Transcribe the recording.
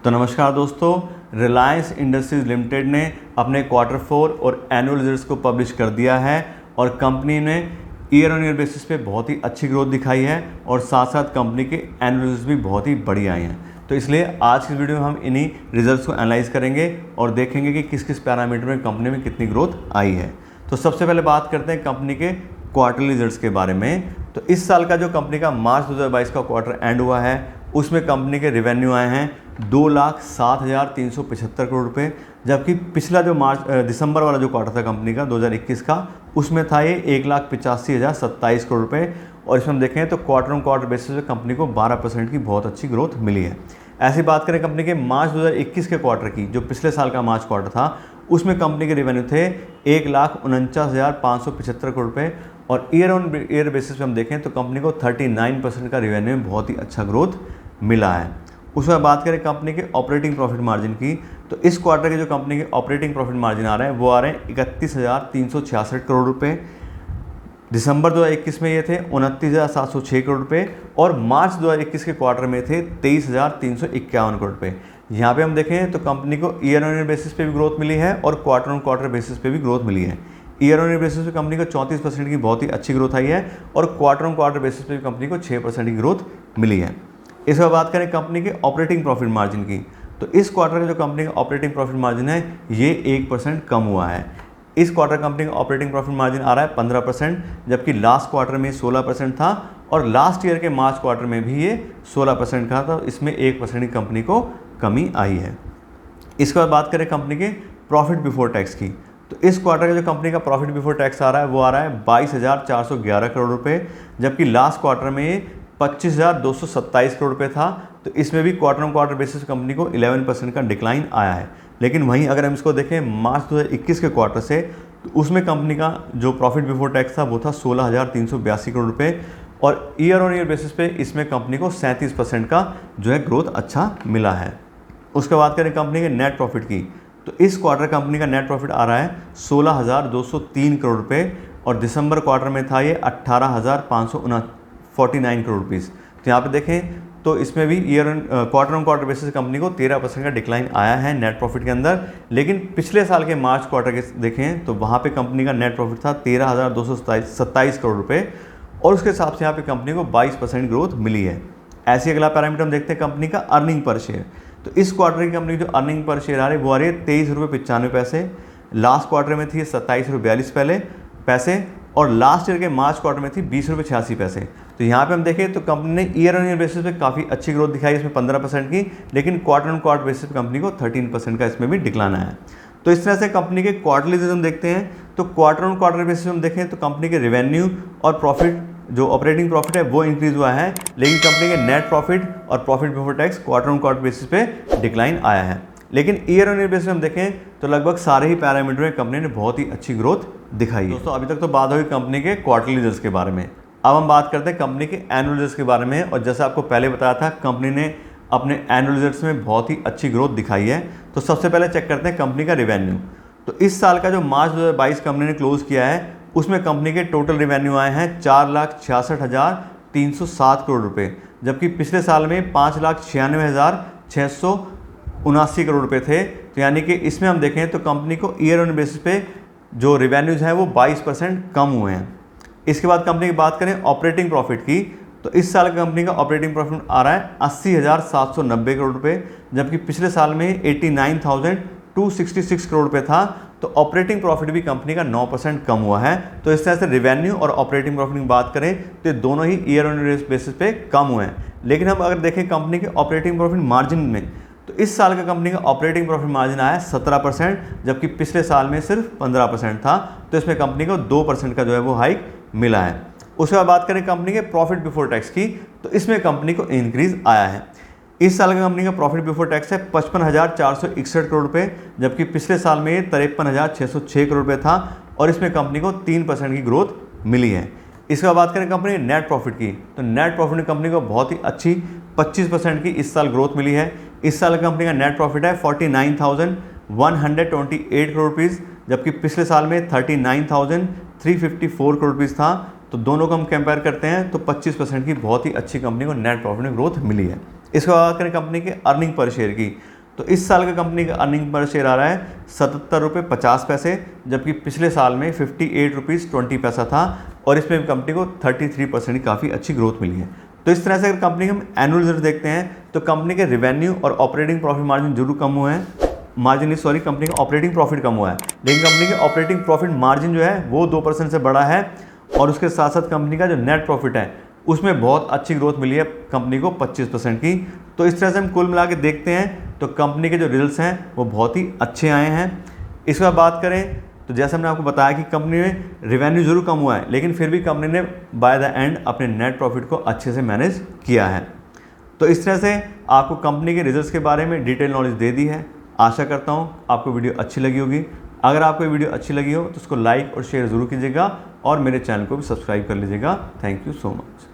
तो नमस्कार दोस्तों, रिलायंस इंडस्ट्रीज लिमिटेड ने अपने क्वार्टर 4 और एनुअल रिजल्ट्स को पब्लिश कर दिया है और कंपनी ने ईयर ऑन ईयर बेसिस पे बहुत ही अच्छी ग्रोथ दिखाई है और साथ साथ कंपनी के एनुअल रिजल्ट्स भी बहुत ही बढ़िया आए हैं। तो इसलिए आज की वीडियो में हम इन्हीं रिजल्ट्स को एनालाइज करेंगे और देखेंगे कि किस किस पैरामीटर में कंपनी में कितनी ग्रोथ आई है। तो सबसे पहले बात करते हैं कंपनी के क्वार्टरली रिजल्ट्स के बारे में। तो इस साल का जो कंपनी का मार्च 2022 का क्वार्टर एंड हुआ है उसमें कंपनी के रेवेन्यू आए हैं 2,07,375 करोड़ रुपए, जबकि पिछला जो दिसंबर वाला जो क्वार्टर था कंपनी का 2021 का, उसमें था ये 1,85,027 करोड़ रुपए। और इसमें हम देखें तो क्वार्टर ऑन क्वार्टर बेसिस पे कंपनी को 12% की बहुत अच्छी ग्रोथ मिली है। ऐसी बात करें कंपनी के मार्च 2021 के क्वार्टर की, जो पिछले साल का मार्च क्वार्टर था, उसमें कंपनी के रेवेन्यू थे 1,49,575 करोड़ रुपए और ईयर ऑन ईयर बेसिस पे हम देखें तो कंपनी को 39% का रेवेन्यू में बहुत ही अच्छा ग्रोथ मिला है। उसमें बात करें कंपनी के ऑपरेटिंग प्रॉफिट मार्जिन की, तो इस क्वार्टर के जो कंपनी के ऑपरेटिंग प्रॉफिट मार्जिन आ रहे हैं वो आ रहे हैं 31,366 करोड़ रुपए। दिसंबर 2021 में ये थे 29,706 करोड़ रुपए और मार्च 2021 के क्वार्टर में थे 23,351 करोड़ रुपए। यहाँ पे हम देखें तो कंपनी को ईयर ऑन ईयर बेसिस पे भी ग्रोथ मिली है और क्वार्टर ऑन क्वार्टर बेसिस पे भी ग्रोथ मिली है। ईयर ऑन ईयर बेसिस पे कंपनी को 34% की बहुत ही अच्छी ग्रोथ आई है और क्वार्टर ऑन क्वार्टर बेसिस पे भी कंपनी को 6% की ग्रोथ मिली है। इसके बाद बात करें कंपनी के ऑपरेटिंग प्रॉफिट मार्जिन की, तो इस क्वार्टर का जो कंपनी का ऑपरेटिंग प्रॉफिट मार्जिन है ये 1% कम हुआ है। इस क्वार्टर कंपनी का ऑपरेटिंग प्रॉफिट मार्जिन आ रहा है 15%, जबकि लास्ट क्वार्टर में 16% था और लास्ट ईयर के मार्च क्वार्टर में भी ये 16% का था। इसमें 1% की कंपनी को कमी आई है। इसके बाद बात करें कंपनी के प्रॉफिट बिफोर टैक्स की, तो इस क्वार्टर का जो कंपनी का प्रॉफिट बिफोर टैक्स आ रहा है वो आ रहा है 22,411 करोड़ रुपए, जबकि लास्ट क्वार्टर में ये 25,227 करोड़ रुपए था। तो इसमें भी quarter on quarter basis company को 11% का डिक्लाइन आया है। लेकिन वहीं अगर हम इसको देखें मार्च 2021 के क्वार्टर से, तो उसमें कंपनी का जो प्रॉफिट बिफोर टैक्स था वो था 16,382 करोड़ रुपए और ईयर ऑन ईयर बेसिस पे इसमें कंपनी को 37% का जो है ग्रोथ अच्छा मिला है। उसके बाद करें कंपनी के नेट प्रॉफिट की, तो इस क्वार्टर कंपनी का नेट प्रॉफिट आ रहा है 16,203 करोड़ रुपए और दिसंबर क्वार्टर में था ये 18,549 करोड़ रुपीज़। तो यहाँ पे देखें तो इसमें भी quarter on quarter basis company को 13% का डिक्लाइन आया है नेट प्रॉफिट के अंदर। लेकिन पिछले साल के मार्च क्वार्टर के देखें तो वहाँ पे कंपनी का नेट प्रॉफिट था 13,227 करोड़ रुपए और उसके हिसाब से यहाँ पे कंपनी को 22% ग्रोथ मिली है। ऐसी अगला पैरामीटर हम देखते हैं कंपनी का अर्निंग पर शेयर। तो इस क्वार्टर की कंपनी की जो अर्निंग पर शेयर आ रही है वो आ रही है 23,95 रुपये। लास्ट क्वार्टर में थी 27,42 पैसे और लास्ट ईयर के मार्च क्वार्टर में थी 20,86 रुपये। तो यहाँ पे हम देखें तो कंपनी ने ईयर ऑन ईयर बेसिस पे काफ़ी अच्छी ग्रोथ दिखाई, इसमें 15% की, लेकिन क्वार्टर ऑन क्वार्टर बेसिस पे कंपनी को 13% का इसमें भी डिक्लाइन आया है। तो इस तरह से कंपनी के क्वार्टरली रिजल्ट हम देखते हैं तो क्वार्टर ऑन क्वार्टर बेसिस पे हम देखें तो कंपनी के रेवेन्यू और प्रॉफिट जो ऑपरेटिंग प्रॉफिट है वो इंक्रीज हुआ है, लेकिन कंपनी के नेट प्रॉफिट और profit before tax quarter on quarter basis पे डिक्लाइन आया है। लेकिन ईयर ऑन ईयर बेसिस हम देखें तो लगभग सारे ही पैरामीटर में कंपनी ने बहुत ही अच्छी ग्रोथ दिखाई है। दोस्तों अभी तक तो बात हुई कंपनी के क्वार्टरली रिजल्ट्स के बारे में, अब हम बात करते हैं कंपनी के एनुअल रिजल्ट्स के बारे में। और जैसे आपको पहले बताया था कंपनी ने अपने एनुअल रिजल्ट्स में बहुत ही अच्छी ग्रोथ दिखाई है। तो सबसे पहले चेक करते हैं कंपनी का रेवेन्यू। तो इस साल का जो मार्च 2022 कंपनी ने क्लोज किया है उसमें कंपनी के टोटल रेवेन्यू आए हैं 4,66,307 करोड़ रुपए, जबकि पिछले साल में 5,96,679 करोड़ रुपए थे। तो यानी कि इसमें हम देखें तो कंपनी को ईयर ऑन बेसिस पे जो रेवेन्यूज़ हैं वो 22% कम हुए हैं। इसके बाद कंपनी की बात करें ऑपरेटिंग प्रॉफिट की, तो इस साल कंपनी का ऑपरेटिंग प्रॉफिट आ रहा है 80,790 करोड़ रुपए, जबकि पिछले साल में 89,266 करोड़ रुपए था। तो ऑपरेटिंग प्रॉफिट भी कंपनी का 9% कम हुआ है। तो इस तरह से रेवेन्यू और ऑपरेटिंग प्रॉफिट की बात करें तो ये दोनों ही ईयर ऑन ईयर बेसिस पे कम हुए हैं। लेकिन हम अगर देखें कंपनी के ऑपरेटिंग प्रॉफिट मार्जिन में, तो इस साल का कंपनी का ऑपरेटिंग प्रॉफिट मार्जिन आया 17%, जबकि पिछले साल में सिर्फ 15% था। तो इसमें कंपनी को 2% का जो है वो हाइक मिला है। उसके बाद बात करें कंपनी के प्रॉफिट बिफोर टैक्स की, तो इसमें कंपनी को इंक्रीज आया है। इस साल का कंपनी का प्रॉफिट बिफोर टैक्स है 55,461 करोड़ रुपए, जबकि पिछले साल में 53,606 करोड़ रुपए था और इसमें कंपनी को 3% की ग्रोथ मिली है। इसके बाद बात करें कंपनी के नेट प्रॉफिट की, तो नेट प्रॉफिट में कंपनी को बहुत ही अच्छी 25% की इस साल ग्रोथ मिली है। इस साल कंपनी का नेट प्रॉफिट है 49,128 करोड़ रुपीज़, जबकि पिछले साल में 39,354 करोड़ रुपीज़ था। तो दोनों को हम कंपेयर करते हैं तो 25% की बहुत ही अच्छी कंपनी को नेट प्रॉफिट में ग्रोथ मिली है। इसके बाद करें कंपनी के अर्निंग पर शेयर की, तो इस साल का कंपनी का अर्निंग पर शेयर आ रहा है 77 रुपये 50 पैसे, जबकि पिछले साल में 58 रुपीज़ 20 पैसा था और इसमें कंपनी को 33% की काफ़ी अच्छी ग्रोथ मिली है। तो इस तरह से अगर कंपनी के हम एनुअल रिजल्ट देखते हैं तो कंपनी के रेवेन्यू और ऑपरेटिंग प्रॉफिट मार्जिन जरूर कम हुए हैं, कंपनी का ऑपरेटिंग प्रॉफिट कम हुआ है, लेकिन कंपनी के ऑपरेटिंग प्रॉफिट मार्जिन जो है वो 2% से बड़ा है और उसके साथ साथ कंपनी का जो नेट प्रॉफिट है उसमें बहुत अच्छी ग्रोथ मिली है कंपनी को 25% की। तो इस तरह से हम कुल मिला के देखते हैं तो कंपनी के जो रिजल्ट्स हैं वो बहुत ही अच्छे आए हैं। इसके बाद बात करें तो जैसे हमने आपको बताया कि कंपनी में रेवेन्यू जरूर कम हुआ है, लेकिन फिर भी कंपनी ने बाय द एंड अपने नेट प्रॉफिट को अच्छे से मैनेज किया है। तो इस तरह से आपको कंपनी के रिजल्ट्स के बारे में डिटेल नॉलेज दे दी है। आशा करता हूँ आपको वीडियो अच्छी लगी होगी। अगर आपको ये वीडियो अच्छी लगी हो तो उसको लाइक और शेयर ज़रूर कीजिएगा और मेरे चैनल को भी सब्सक्राइब कर लीजिएगा। Thank you so much.